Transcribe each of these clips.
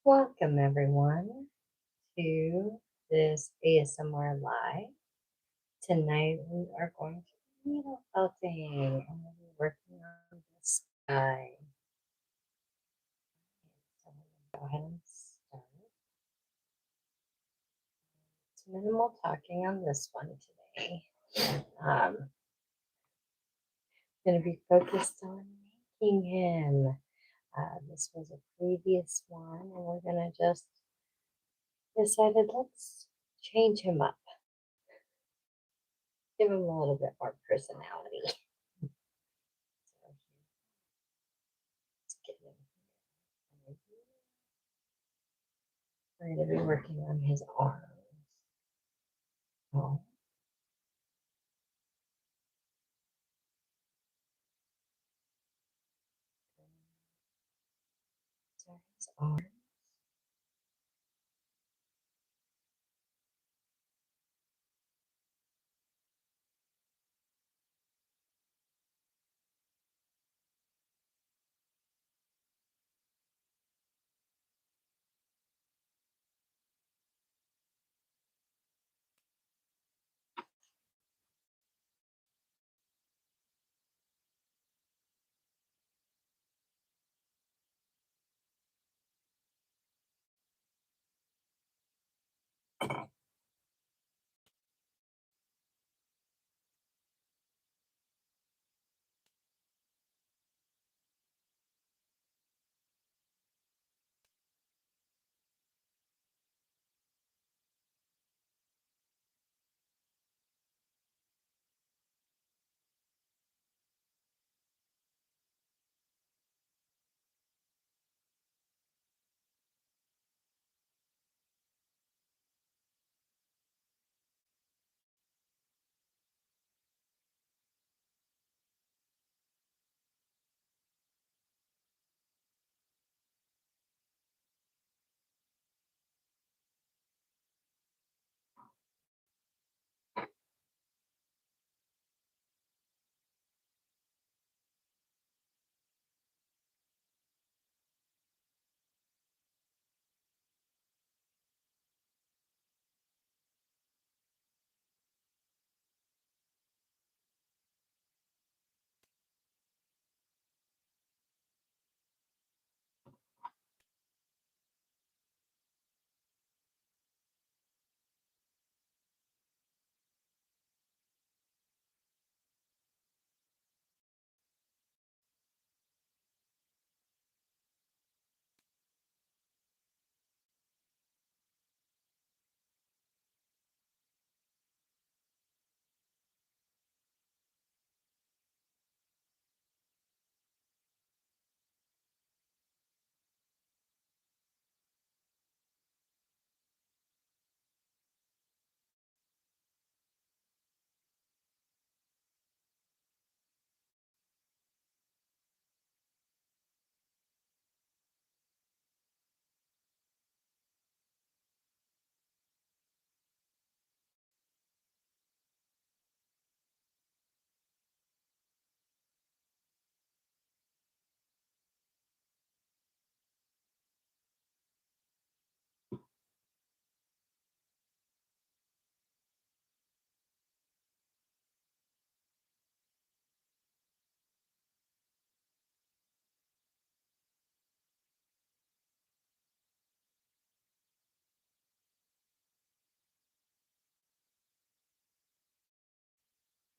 Welcome, everyone, to this ASMR Live. Tonight, we are going to needle felting and we'll be working on the sky. So, I'm going to go ahead and start. It's minimal talking on this one today. Going to be focused on making him. This was a previous one, and we're going to just decided let's change him up. Give him a little bit more personality. So let's get him here. We're going to be working on his arms. Oh. These are his arms.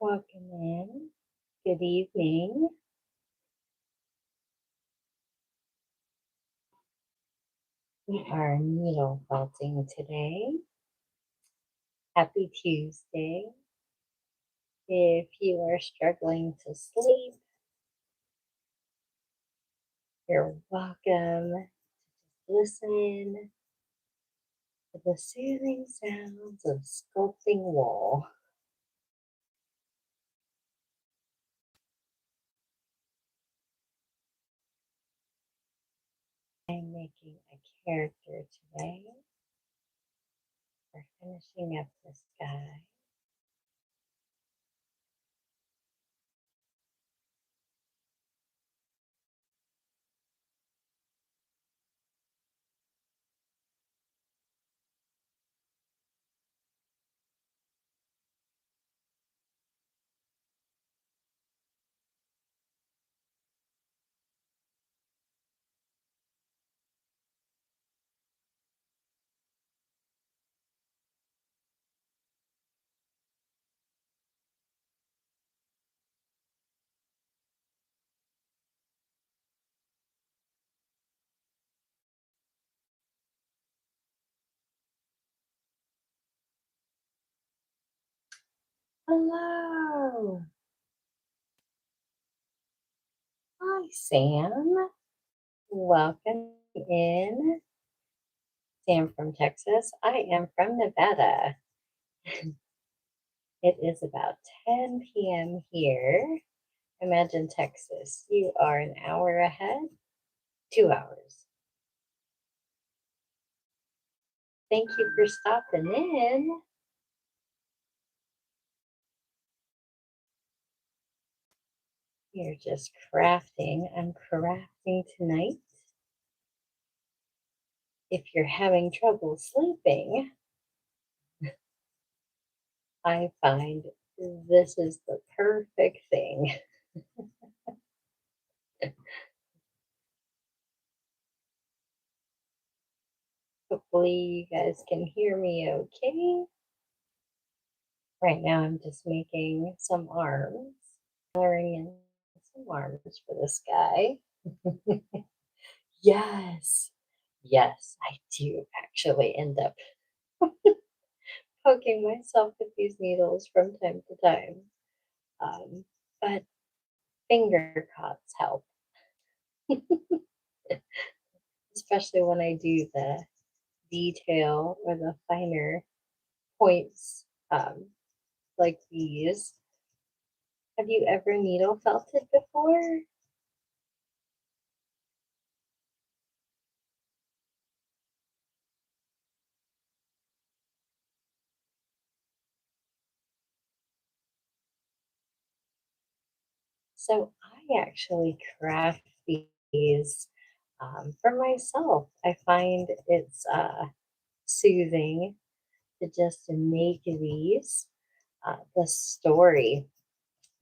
Welcome in. Good evening. We are needle felting today. Happy Tuesday. If you are struggling to sleep, you're welcome to listen to the soothing sounds of sculpting wool. I'm making a character today. We're finishing up the sky. Hello. Hi, Sam. Welcome in. Sam from Texas. I am from Nevada. It is about 10 p.m. here. Imagine Texas. You are an hour ahead, 2 hours. Thank you for stopping in. You're just crafting. I'm crafting tonight. If you're having trouble sleeping, I find this is the perfect thing. Hopefully, you guys can hear me okay. Right now, I'm just making some arms, coloring in some arms for this guy. Yes, yes, I do actually end up poking myself with these needles from time to time. Um, but finger cuts help, especially when I do the detail or the finer points like these. Have you ever needle felted before? So I actually craft these for myself. I find it's soothing to just make these. The story,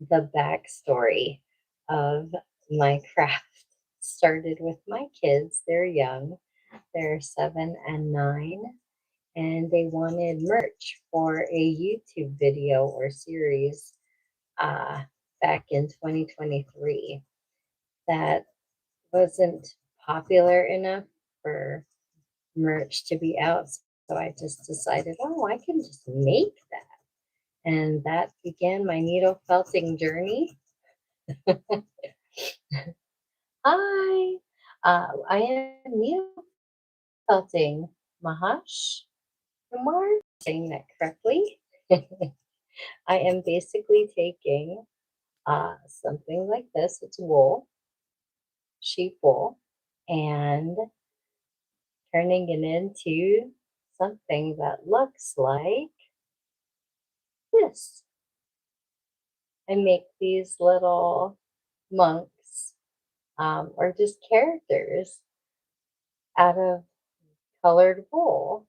the backstory of my craft started with my kids. They're young, they're 7 and 9, and they wanted merch for a YouTube video or series uh, back in 2023 that wasn't popular enough for merch to be out. So I just decided, oh, I can just make that. And that began my needle felting journey. Hi, I am needle felting Mahash Kumar, saying that correctly. I am basically taking something like this, it's wool, sheep wool, and turning it into something that looks like this. I make these little monks or just characters out of colored wool.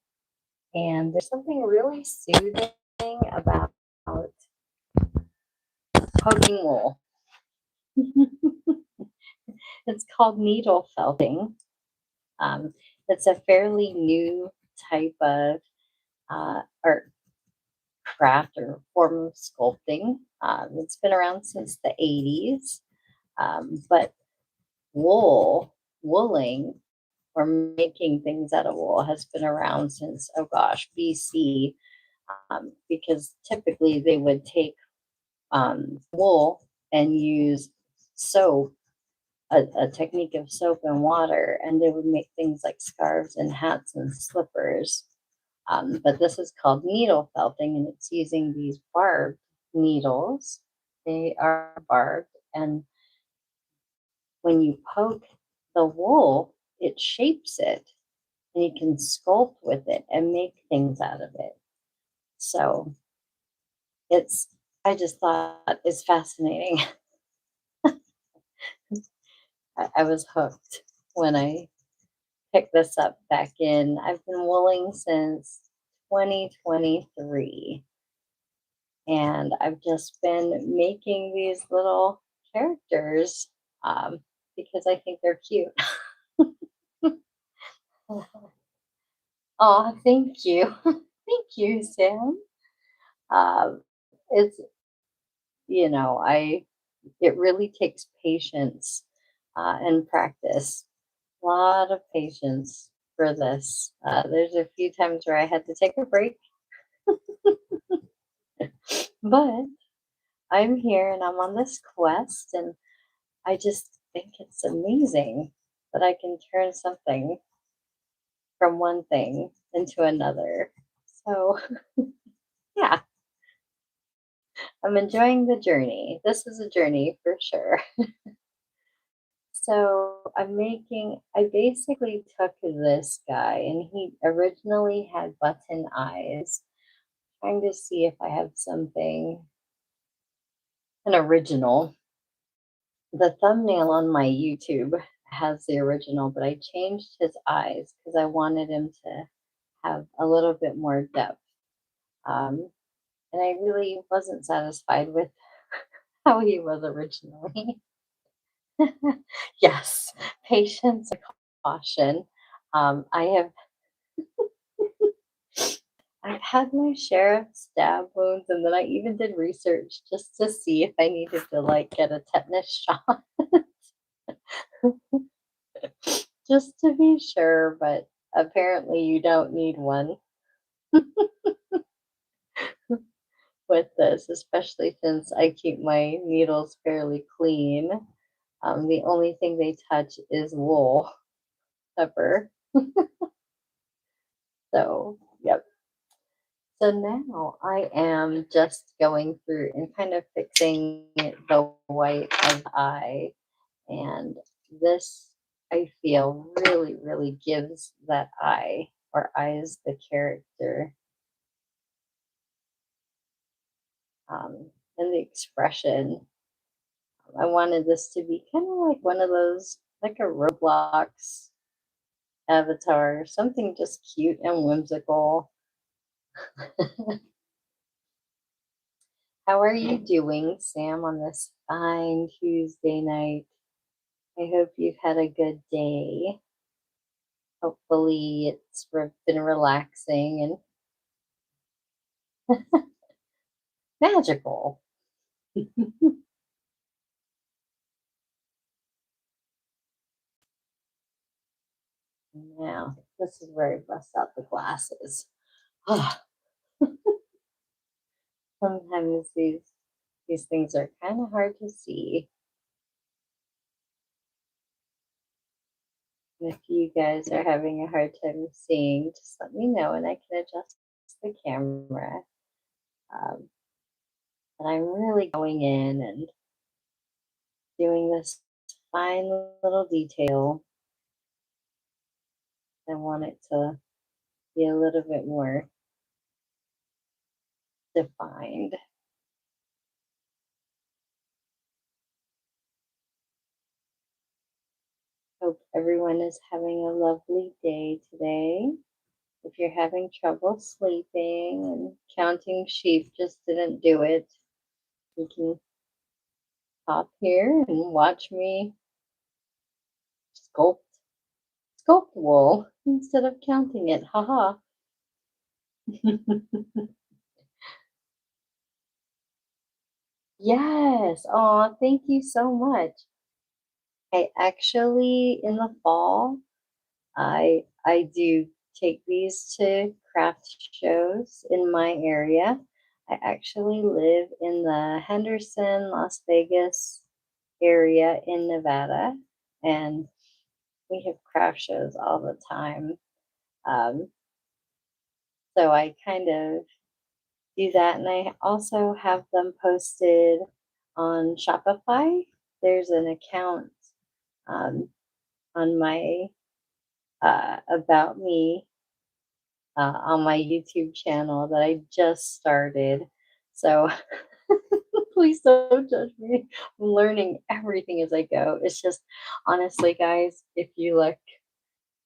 And there's something really soothing about hugging wool. It's called needle felting. Um, it's a fairly new type of art craft or form of sculpting. It's been around since the 80s, but wooling, or making things out of wool has been around since, oh gosh, BC, because typically they would take wool and use soap, a technique of soap and water, and they would make things like scarves and hats and slippers. But this is called needle felting, and it's using these barbed needles. They are barbed, and when you poke the wool, it shapes it, and you can sculpt with it and make things out of it. So it's, I just thought it's fascinating. I was hooked when I picked this up back in, I've been wooling since 2023. And I've just been making these little characters because I think they're cute. Oh, thank you. Thank you, Sam. It's, I, it really takes patience and practice. A lot of patience for this. There's a few times where I had to take a break But I'm here and I'm on this quest, and I just think it's amazing that I can turn something from one thing into another. So, yeah, I'm enjoying the journey. This is a journey for sure. So, I basically took this guy, and he originally had button eyes. Trying to see if I have something, an original. The thumbnail on my YouTube has the original, but I changed his eyes because I wanted him to have a little bit more depth. Um, and I really wasn't satisfied with how he was originally. Yes, patience and caution. I have I've had my share of stab wounds, and then I even did research just to see if I needed to like get a tetanus shot, just to be sure. But apparently, you don't need one with this, especially since I keep my needles fairly clean. The only thing they touch is wool ever. So, yep. So now I am just going through and kind of fixing the white of the eye. And this, I feel, really, really gives that eye or eyes the character, and the expression. I wanted this to be kind of like one of those, like a Roblox avatar, something just cute and whimsical. How are you doing, Sam, on this fine Tuesday night? I hope you've had a good day. Hopefully, been relaxing and magical. Now, this is where I bust out the glasses. Ah, sometimes these things are kind of hard to see. And if you guys are having a hard time seeing, just let me know and I can adjust the camera. Um, but I'm really going in and doing this fine little detail. I want it to be a little bit more defined. Hope everyone is having a lovely day today. If you're having trouble sleeping and counting sheep just didn't do it, you can hop here and watch me sculpt wool instead of counting it. Haha. Yes. Oh, thank you so much. I actually in the fall I do take these to craft shows in my area. I actually live in the Henderson, Las Vegas area in Nevada, and we have craft shows all the time. Um, so I kind of do that, and I also have them posted on Shopify. There's an account um, on my About Me on my YouTube channel that I just started. So please don't judge me. I'm learning everything as I go. It's just honestly, guys, if you look,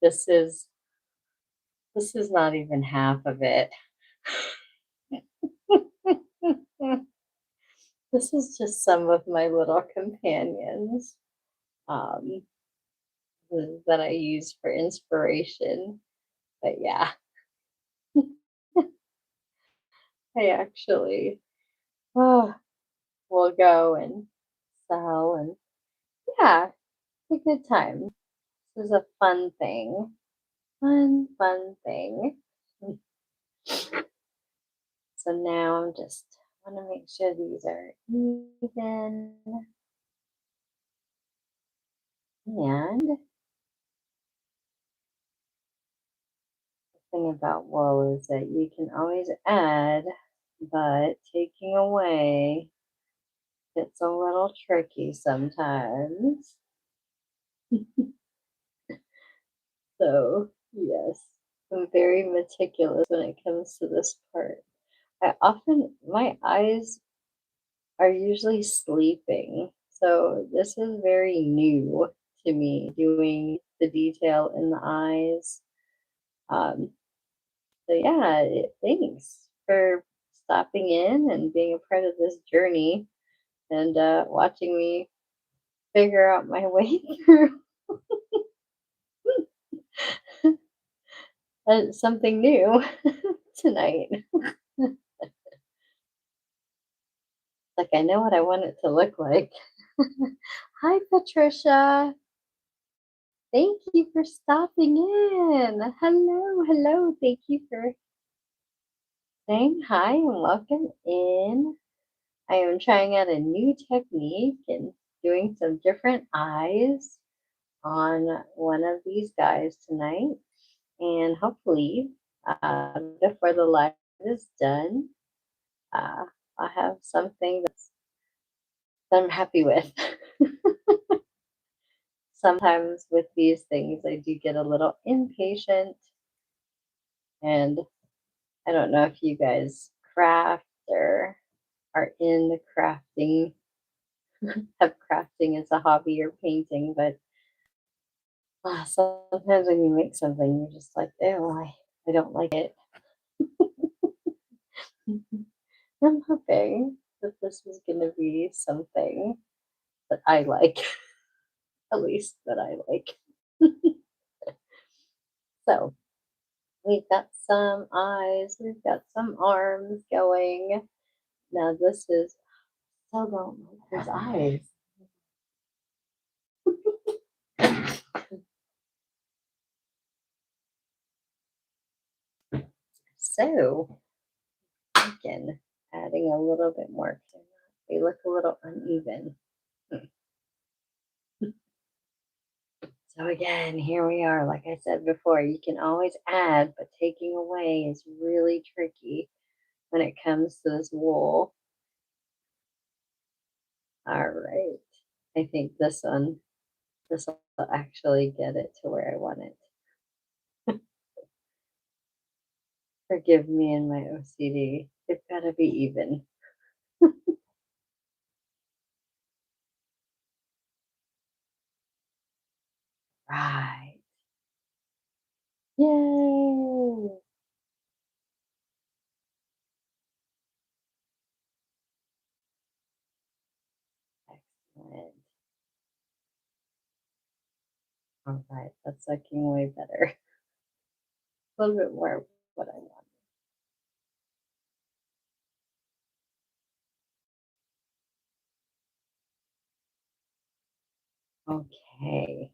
this is this is not even half of it. This is just some of my little companions um, that I use for inspiration. But yeah, I actually oh, will go and sell, and yeah, it's a good time. This is a fun thing. Fun thing. So now I'm just want to make sure these are even. And the thing about wool is that you can always add, but taking away gets a little tricky sometimes. So, yes, I'm very meticulous when it comes to this part. My eyes are usually sleeping. So, this is very new to me, doing the detail in the eyes. Um, so, yeah, thanks for stopping in and being a part of this journey and watching me figure out my way through something new tonight. Like, I know what I want it to look like. Hi, Patricia. Thank you for stopping in. Hello, hello. Thank you for saying hi and welcome in. I am trying out a new technique and doing some different eyes on one of these guys tonight. And hopefully, before the live is done, uh, I have something that I'm happy with. Sometimes with these things, I do get a little impatient, and I don't know if you guys craft or are in the crafting, have crafting as a hobby or painting, but sometimes when you make something, you're just like, oh, I don't like it. I'm hoping that this is going to be something that I like, at least that I like. So we've got some eyes, we've got some arms going. Now this is so don't like his eyes. So again, adding a little bit more. They look a little uneven. So again, here we are. Like I said before, you can always add, but taking away is really tricky when it comes to this wool. All right. I think this will actually get it to where I want it. Forgive me and my OCD. It's got to be even. Right. Yay. Excellent. All right. That's looking way better. A little bit more what I want. Okay.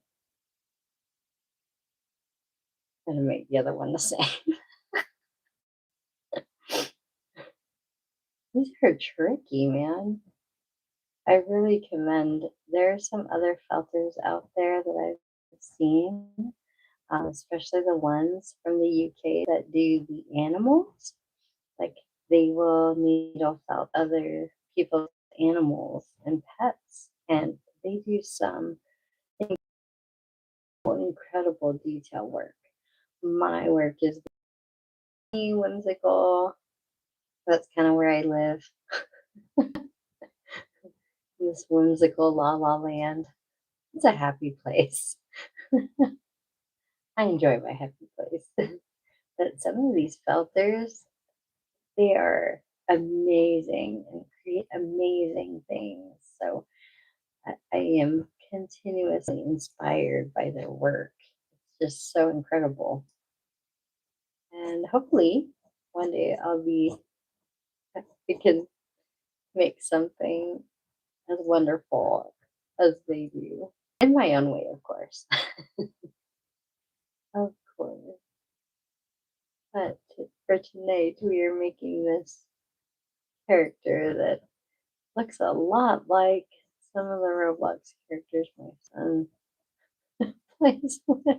I'm going to make the other one the same. These are tricky, man. I really commend. There are some other felters out there that I've seen, especially the ones from the UK that do the animals. Like they will needle felt other people's animals and pets, and they do some incredible detail work. My work is very whimsical. That's kind of where I live, this whimsical la la land. It's a happy place. I enjoy my happy place. But some of these felters, they are amazing and create amazing things. So I am continuously inspired by their work. It's just so incredible. And hopefully one day we can make something as wonderful as they do. In my own way, of course. Of course. But for tonight, we are making this character that looks a lot like some of the Roblox characters my son plays with,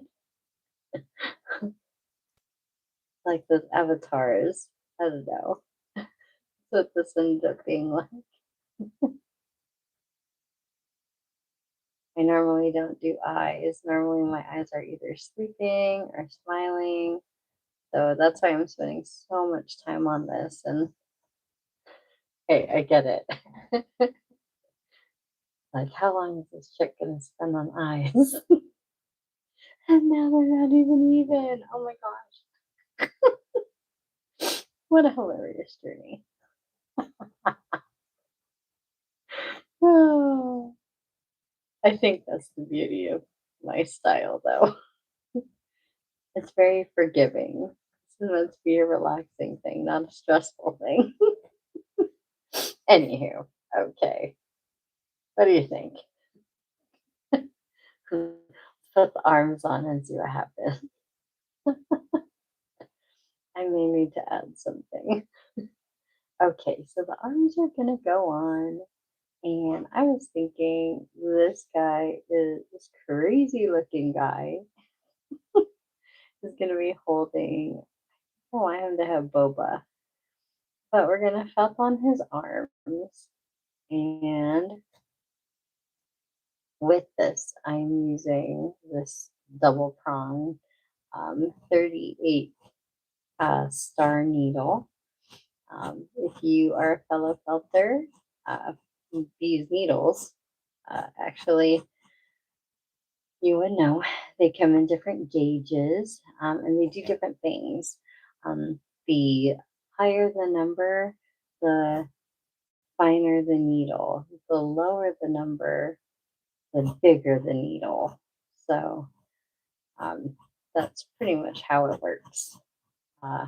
like those avatars. I don't know what this ends up being like. I normally don't do eyes. Normally, my eyes are either sleeping or smiling. So that's why I'm spending so much time on this. And hey, I get it. Like, how long is this chick going to spend on eyes? And now they're not even. Oh my gosh. What a hilarious journey. Oh, I think that's the beauty of my style, though. It's very forgiving. It's meant to be a relaxing thing, not a stressful thing. Anywho, okay. What do you think? Put the arms on and see what happens. I may need to add something. Okay, so the arms are gonna go on, and I was thinking this guy is this crazy looking guy is gonna be holding. I want him to have Boba, but we're gonna felt on his arms, and with this, I'm using this double prong 38 star needle. If you are a fellow felter, these needles, actually, you would know they come in different gauges and they do different things. The higher the number, the finer the needle. The lower the number, the bigger the needle. So that's pretty much how it works. Uh,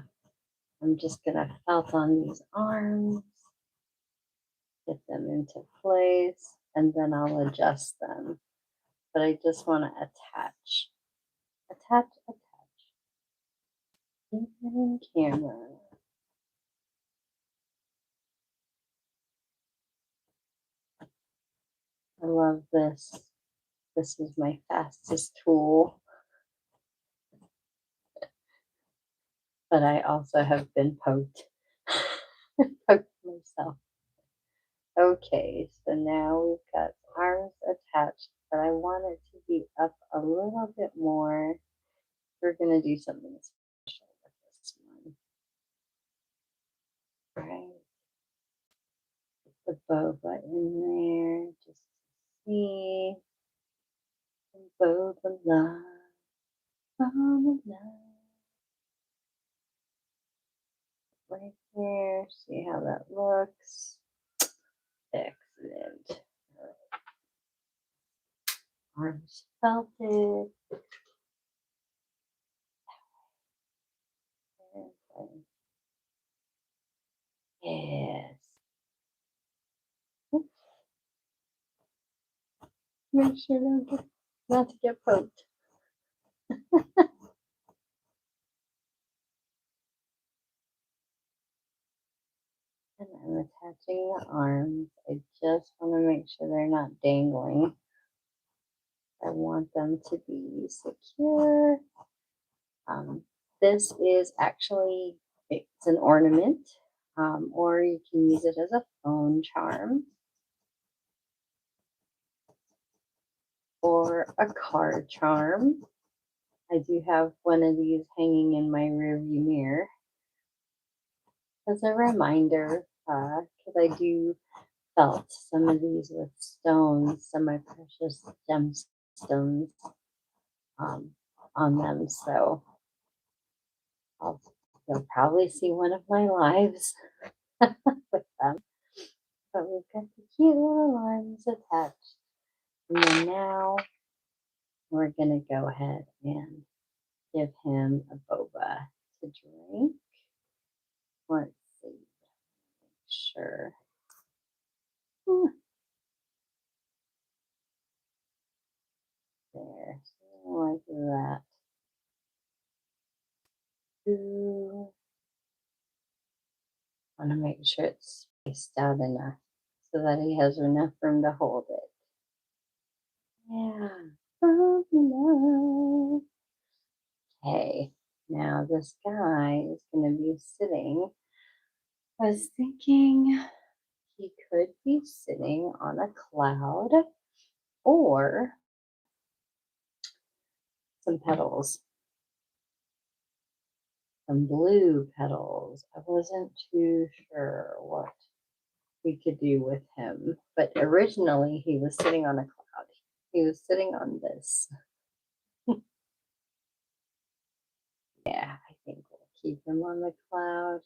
I'm just going to felt on these arms, get them into place, and then I'll adjust them. But I just want to attach. Even camera. I love this. This is my fastest tool. But I also have been poked. Poked myself. Okay, so now we've got arms attached, but I want it to be up a little bit more. We're going to do something special with this one. Right. Put the boba in there just to see. Boba love. Boba love. Right there. See how that looks. Excellent. Arms felted. Yes. Make sure not to get poked. And I'm attaching the arms. I just want to make sure they're not dangling. I want them to be secure. This is actually, it's an ornament, or you can use it as a phone charm or a card charm. I do have one of these hanging in my rearview mirror as a reminder, because I do felt some of these with stones, semi-precious gemstones on them. So you'll probably see one of my lives with them. But we've got the cute little arms attached. And then now we're going to go ahead and give him a boba to drink. Let's see. Make sure. There. Like that. Ooh. Want to make sure it's spaced out enough so that he has enough room to hold it. Yeah. Okay, now this guy is going to be sitting. I was thinking he could be sitting on a cloud or some petals, some blue petals. I wasn't too sure what we could do with him, but originally he was sitting on a cloud. He was sitting on this. Yeah, I think we'll keep him on the cloud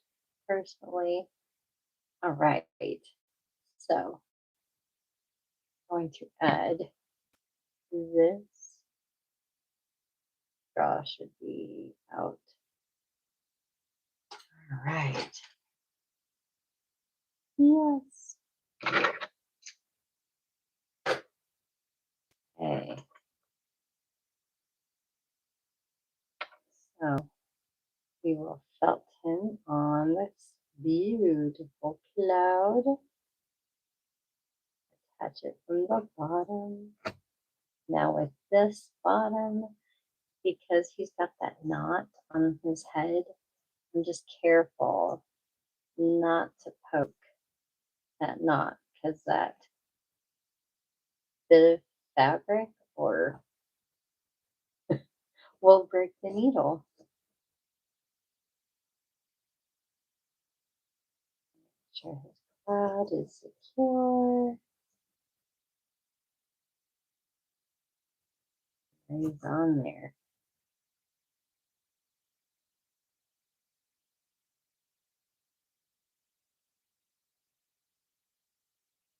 personally. All right, so I'm going to add this. Straw should be out. All right. Yes. Okay. So we will felt him on this beautiful cloud. Attach it from the bottom. Now with this bottom, because he's got that knot on his head, I'm just careful not to poke that knot because that bit of fabric or will break the needle. Make sure his cloud is secure. He's on there.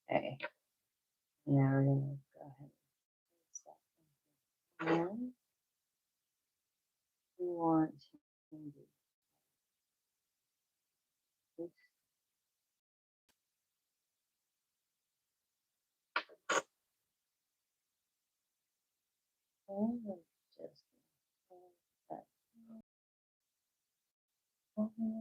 Okay. Now we're going to go ahead and and we want to do this. And just that over.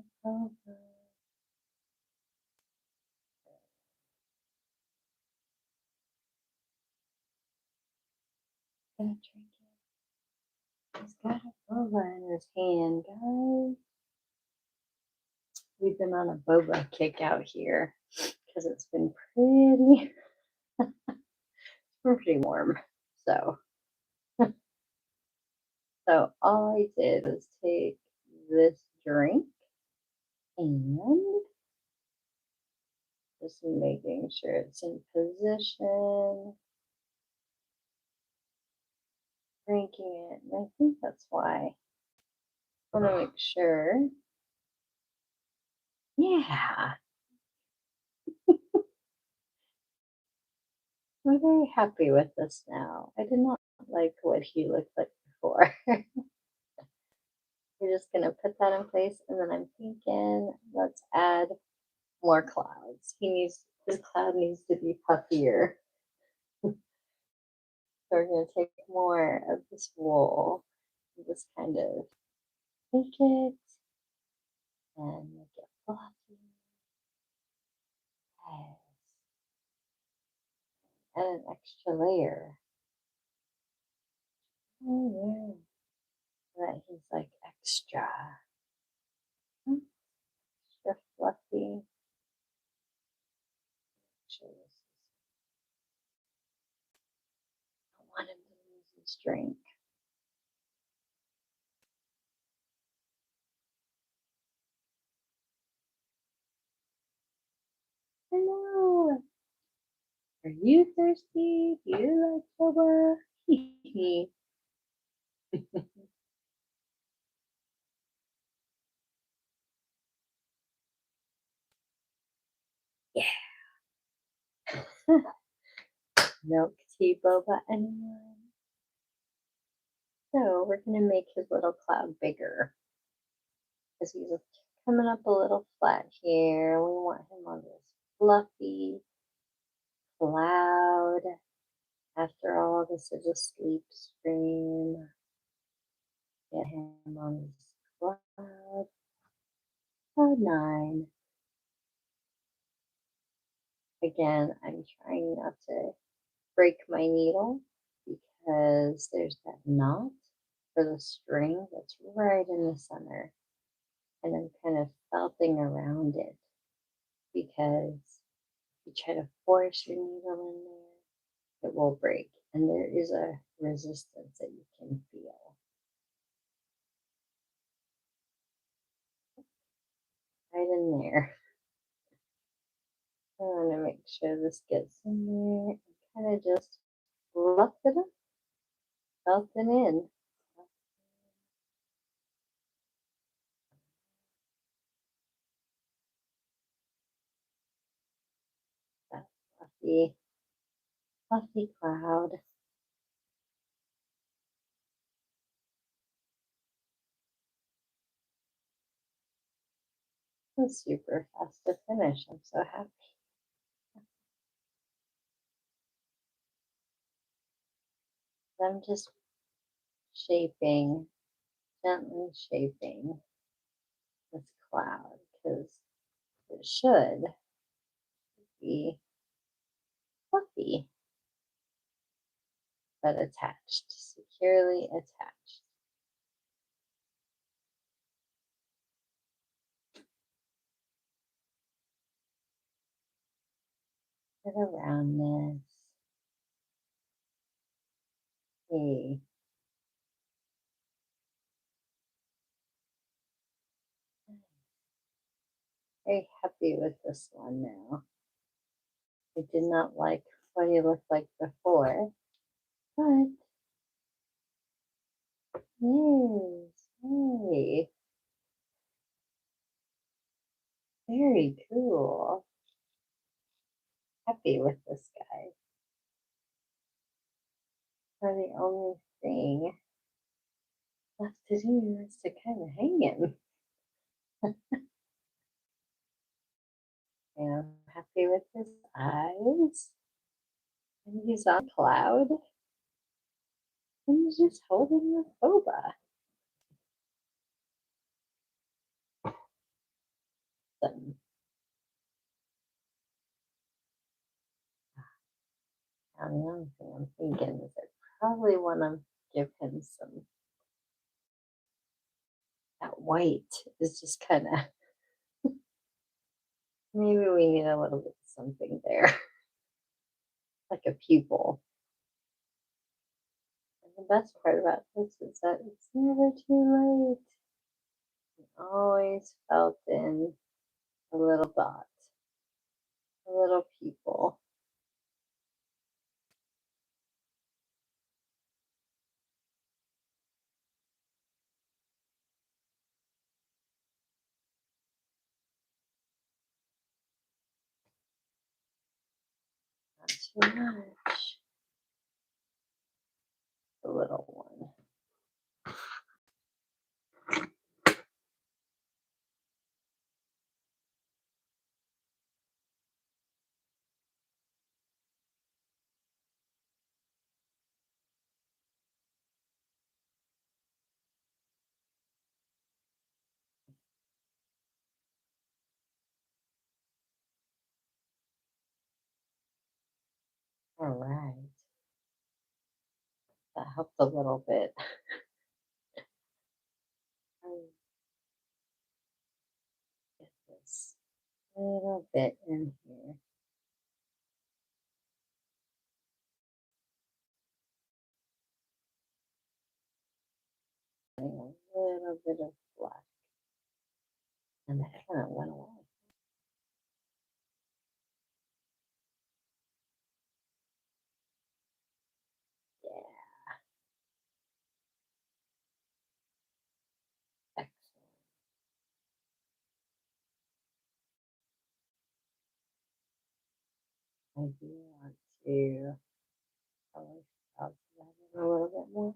Gonna drink it. He's got a boba in his hand, guys. We've been on a boba kick out here because it's been pretty warm. So, so all I did was take this drink and just making sure it's in position, drinking it. And I think that's why I want to make sure. Yeah, I'm very happy with this now. I did not like what he looked like before. We're just gonna put that in place, and then I'm thinking let's add more clouds. His cloud needs to be puffier. So we're gonna take more of this wool and just kind of take it and make it fluffy. Yes. And an extra layer. Oh yeah. So that he's like extra fluffy. Actually, I don't want him to lose his drink. I know. Are you thirsty? Do you like boba? Yeah. Milk tea boba, anyone? So we're gonna make his little cloud bigger because he's coming up a little flat here. We want him on this fluffy cloud. After all, this is a sleep stream. Get him on this cloud. Cloud 9. again, I'm trying not to break my needle because there's that knot for the string that's right in the center. And I'm kind of felting around it because if you try to force your needle in there, it will break. And there is a resistance that you can feel right in there. I want to make sure this gets in there and kind of just fluff it up, felt it in. That fluffy cloud. It's super fast to finish. I'm so happy. I'm just shaping, gently shaping this cloud because it should be fluffy but attached, securely attached. Get around this. Hey. Very happy with this one now. I did not like what he looked like before, but yes, hey, very cool. Happy with this guy. So the only thing left to do is to kind of hang him. And I'm happy with his eyes. And he's on cloud. And he's just holding the boba. Awesome. Now the only thing I'm thinking is I probably want to give him some. That white is just kind of. Maybe we need a little bit of something there, like a pupil. And the best part about this is that it's never too late. I always felt in a little dot, a little pupil. Not too much. The little one. All right. That helped a little bit. Get this little bit in here. A little bit of black. And that kind of went away. Yeah. Excellent. I do want to color out that a little bit more.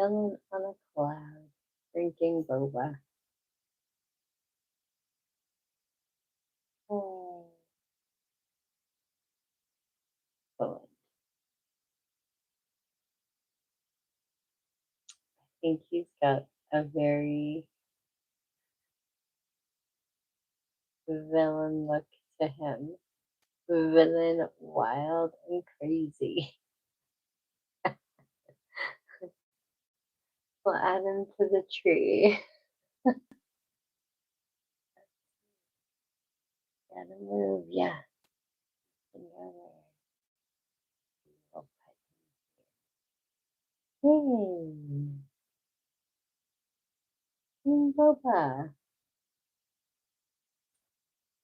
chilling on a cloud, drinking boba. Oh, good. I think he's got a very villain look to him. Villain, wild, and crazy. We'll add him to the tree. Gotta move, yeah. And go there. We'll put Yay! Boba.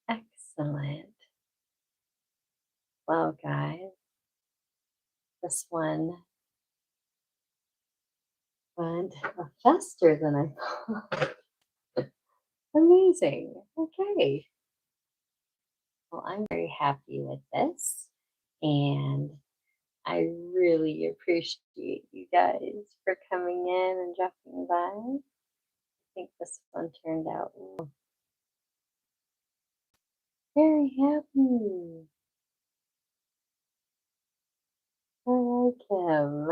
Excellent. Well, guys, this one went faster than I thought. Amazing. Okay. Well, I'm very happy with this. And I really appreciate you guys for coming in and dropping by. I think this one turned out very happy. I like him.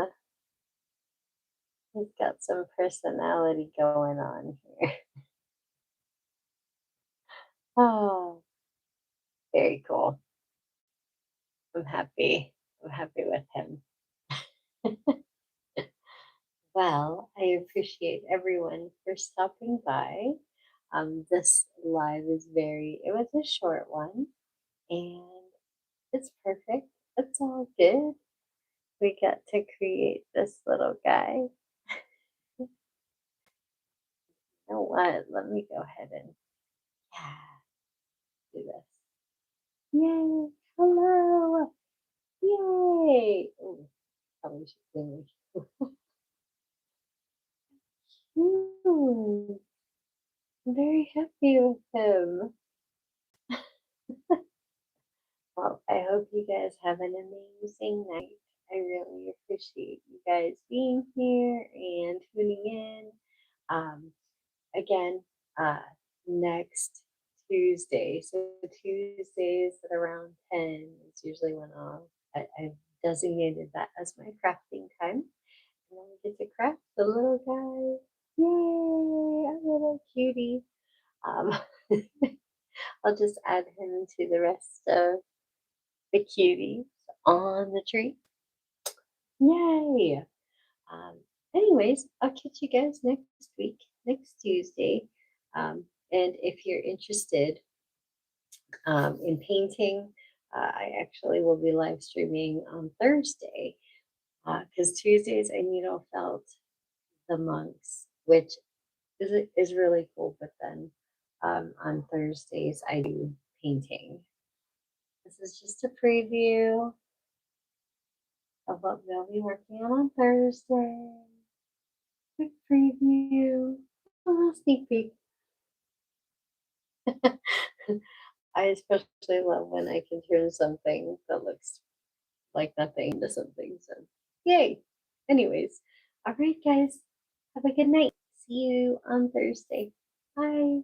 He's got some personality going on here. Oh, very cool. I'm happy. I'm happy with him. Well, I appreciate everyone for stopping by. This live is it was a short one, and it's perfect. It's all good. We got to create this little guy. You know what? Let me go ahead and do this. Yay! Hello! Yay! Oh, probably should finish. I'm very happy with him. Well, I hope you guys have an amazing night. I really appreciate you guys being here and tuning in. Um, again, uh, next Tuesday. So Tuesdays at around 10 is usually when I've designated that as my crafting time. And I get to craft the little guy. Yay! A little cutie. Um, I'll just add him to the rest of the cuties on the tree. Yay! Um, anyways, I'll catch you guys next week, next Tuesday. And if you're interested in painting, I actually will be live streaming on Thursday because Tuesdays I needle felt the monks, which is really cool. But then on Thursdays I do painting. This is just a preview of what we'll be working on Thursday. Quick preview, a little sneak peek. I especially love when I can turn something that looks like nothing into something. So, yay. Anyways, all right, guys, have a good night. See you on Thursday. Bye.